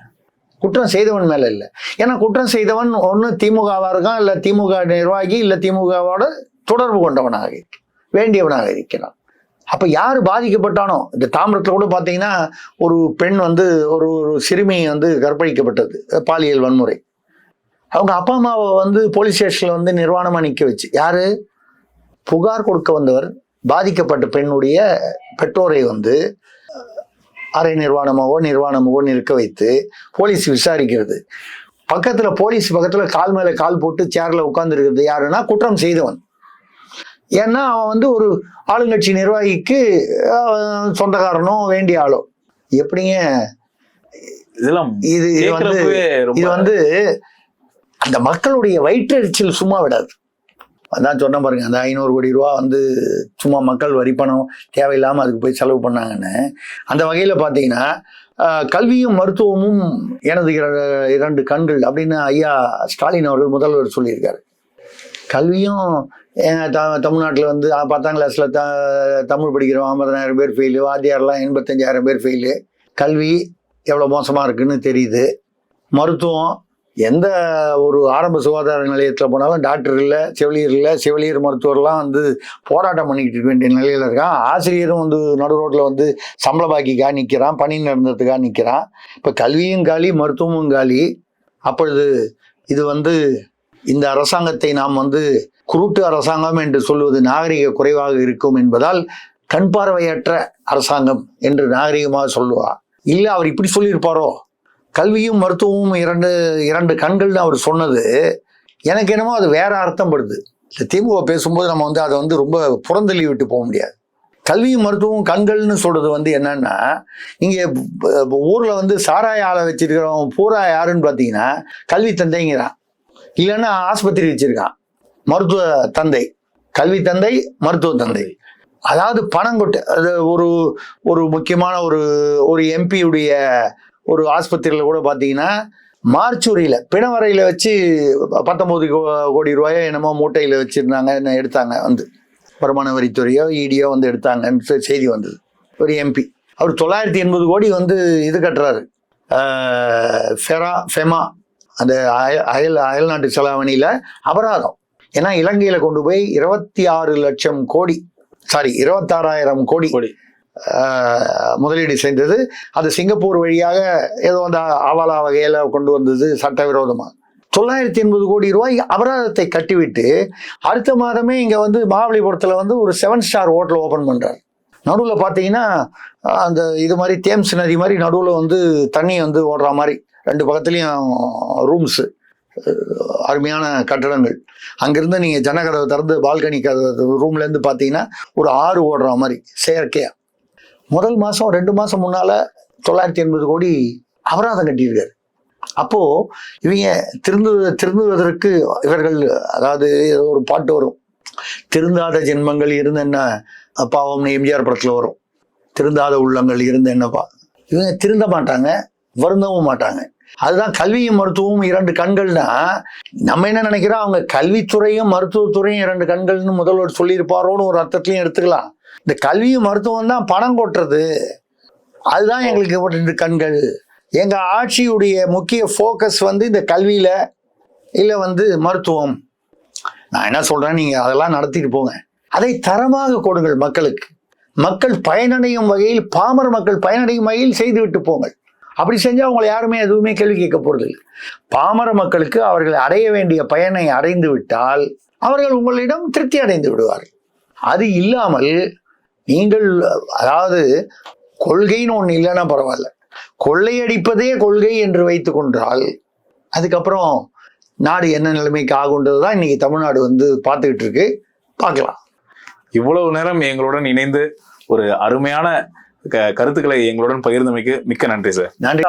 குற்றம் செய்தவன் மேல இல்லை. ஏன்னா குற்றம் செய்தவன் ஒன்று திமுகவா இருக்கான், இல்லை திமுக நிர்வாகி, இல்லை திமுகவோட தொடர்பு கொண்டவனாக வேண்டியவனாக இருக்கிறான். அப்ப யாரு பாதிக்கப்பட்டானோ, இந்த தாம்பரத்தில் கூட பார்த்தீங்கன்னா ஒரு பெண் வந்து ஒரு சிறுமி வந்து கற்பழிக்கப்பட்டது, பாலியல் வன்முறை. அவங்க அப்பா அம்மாவை வந்து போலீஸ் ஸ்டேஷன்ல வந்து நிர்வாணமா நிற்க வச்சு, யாரு புகார் கொடுக்க வந்தவர் பாதிக்கப்பட்ட பெண்ணுடைய பெற்றோரை வந்து அரை நிர்வாணமாவோ நிற்க வைத்து போலீஸ் விசாரிக்கிறது. போலீஸ் பக்கத்துல கால் மேல கால் போட்டு சேர்ல உட்கார்ந்து இருக்கிறது யாருன்னா குற்றம் செய்தவன். ஏன்னா அவன் வந்து ஒரு ஆளுங்கட்சி நிர்வாகிக்கு சொந்தக்காரனோ வேண்டிய ஆளோ. எப்படிங்க இது வந்து அந்த மக்களுடைய வயிற்றெரிச்சல் சும்மா விடாது. அதான் சொன்ன பாருங்க, அந்த 500 கோடி ரூபா வந்து சும்மா மக்கள் வரி பணம் தேவையில்லாமல் அதுக்கு போய் செலவு பண்ணாங்கன்னு. அந்த வகையில் பார்த்தீங்கன்னா கல்வியும் மருத்துவமும் எனது 2 கண்கள் அப்படின்னு ஐயா ஸ்டாலின் அவர்கள் முதல்வர் சொல்லியிருக்காரு. கல்வியும் தமிழ்நாட்டில் வந்து 10ஆம் கிளாஸில் தமிழ் படிக்கிறோம் 50,000 பேர் ஃபெயிலு, வாத்தியாரெலாம் 85,000 பேர் ஃபெயிலு. கல்வி எவ்வளோ மோசமாக இருக்குன்னு தெரியுது. மருத்துவம், எந்த ஒரு ஆரம்ப சுகாதார நிலையத்தில் போனாலும் டாக்டர் இல்லை, செவிலியர் மருத்துவர்லாம் வந்து போராட்டம் பண்ணிக்கிட்டு இருக்க வேண்டிய நிலையில் இருக்கான். ஆசிரியரும் வந்து நடு ரோட்டில் வந்து சம்பள பாக்கிக்காக நிற்கிறான், பணி நடந்ததுக்காக நிற்கிறான். இப்போ கல்வியும் காலி, மருத்துவமும் காலி. அப்பொழுது இது வந்து இந்த அரசாங்கத்தை நாம் வந்து குருட்டு அரசாங்கம் என்று சொல்வது நாகரிக குறைவாக இருக்கும் என்பதால் கண் பார்வையற்ற அரசாங்கம் என்று நாகரிகமாக சொல்லுவா. இல்லை அவர் இப்படி சொல்லியிருப்பாரோ, கல்வியும் மருத்துவமும் 2 கண்கள்னு அவர் சொன்னது எனக்கு என்னமோ அது வேற அர்த்தம் படுது. திமுக பேசும்போது நம்ம வந்து அதை வந்து ரொம்ப புறந்தள்ளி விட்டு போக முடியாது. கல்வியும் மருத்துவம் கண்கள்னு சொல்றது வந்து என்னன்னா, இங்க ஊர்ல வந்து சாராய ஆலை வச்சிருக்கிறவன் பூரா யாருன்னு பாத்தீங்கன்னா கல்வி தந்தைங்கிறான், இல்லைன்னா ஆஸ்பத்திரி வச்சிருக்கான். மருத்துவ தந்தை, கல்வி தந்தை, மருத்துவ தந்தை. அதாவது பணம் கொட்டு. அது ஒரு முக்கியமான ஒரு எம்பியுடைய ஒரு ஆஸ்பத்திரியில கூட பாத்தீங்கன்னா மார்ச்சுரியில பிணவரையில வச்சு 19 கோடி ரூபாயோ என்னமோ மூட்டையில வச்சிருந்தாங்க, எடுத்தாங்க வந்து வருமான வரித்துறையோ இடியோ வந்து எடுத்தாங்கன்னு செய்தி வந்தது. ஒரு எம்பி அவர் 980 கோடி வந்து இது கட்டுறாரு, ஃபெமா அந்த அயல்நாட்டு செலாவணியில அபராதம். ஏன்னா இலங்கையில கொண்டு போய் 26,00,000 கோடி 26,000 கோடி முதலீடு செய்தது. அது சிங்கப்பூர் வழியாக ஏதோ அந்த ஆவாலா வகையில கொண்டு வந்தது சட்டவிரோதமா. 980 கோடி ரூபாய் அபராதத்தை கட்டிவிட்டு அடுத்த மாதமே இங்க வந்து மகாபலிபுரத்துல வந்து ஒரு 7 ஸ்டார் ஹோட்டல் ஓபன் பண்றாரு. நடுவில் பார்த்தீங்கன்னா அந்த இது மாதிரி தேம்ஸ் நதி மாதிரி நடுவில் வந்து தண்ணி வந்து ஓடுற மாதிரி 2 பக்கத்துலையும் ரூம்ஸு, அருமையான கட்டடங்கள். அங்கிருந்து நீங்க ஜனகதவை திறந்து பால்கனி ரூம்ல இருந்து பார்த்தீங்கன்னா ஒரு ஆறு ஓடுற மாதிரி செயற்கையா. முதல் மாசம் 2 மாசம் முன்னால 980 கோடி அபராதம் கட்டியிருக்காரு. அப்போ இவங்க திருந்துவதற்கு இவர்கள், அதாவது ஒரு பாட்டு வரும், திருந்தாத ஜென்மங்கள் இருந்து என்ன பாவம்னு எம்ஜிஆர் படத்துல வரும், திருந்தாத உள்ளங்கள் இருந்து என்னப்பா. இவங்க திருந்த மாட்டாங்க, வருந்தவும் மாட்டாங்க. அதுதான் கல்வியும் மருத்துவமும் 2 கண்கள்னா நம்ம என்ன நினைக்கிறோம், அவங்க கல்வித்துறையும் மருத்துவத்துறையும் 2 கண்கள்னு முதல்வர் சொல்லியிருப்பாரோன்னு ஒரு அர்த்தத்திலையும் எடுத்துக்கலாம். இந்த கல்வியும் மருத்துவம் தான் பணம் கொட்டுறது, அதுதான் எங்களுக்கு 2 கண்கள். எங்க ஆட்சியுடைய முக்கிய ஃபோக்கஸ் வந்து இந்த கல்வியில இல்ல வந்து மருத்துவம். நான் என்ன சொல்றேன், நீங்க அதெல்லாம் நடத்திட்டு போங்க, அதை தரமாக கொடுங்கள் மக்களுக்கு. மக்கள் பயனடையும் வகையில், பாமர மக்கள் பயனடையும் வகையில் செய்து விட்டு போங்கள். அப்படி செஞ்சா அவங்களை யாருமே எதுவுமே கேள்வி கேட்க போறது இல்லை. பாமர மக்களுக்கு அவர்கள் அடைய வேண்டிய பயனை அடைந்து விட்டால் அவர்கள் உங்களிடம் திருப்தி அடைந்து விடுவார்கள். அது இல்லாமல் நீங்கள், அதாவது கொள்கைன்னு ஒண்ணு இல்லைன்னா பரவாயில்ல, கொள்ளையடிப்பதே கொள்கை என்று வைத்துக் கொண்டால் அதுக்கப்புறம் நாடு என்ன நிலைமைக்கு ஆகுன்றதுதான் இன்னைக்கு தமிழ்நாடு வந்து பார்த்துக்கிட்டு இருக்கு. பார்க்கலாம். இவ்வளவு நேரம் எங்களுடன் இணைந்து ஒரு அருமையான கருத்துக்களை எங்களுடன் பகிர்ந்தமைக்கு மிக்க நன்றி சார். நன்றி.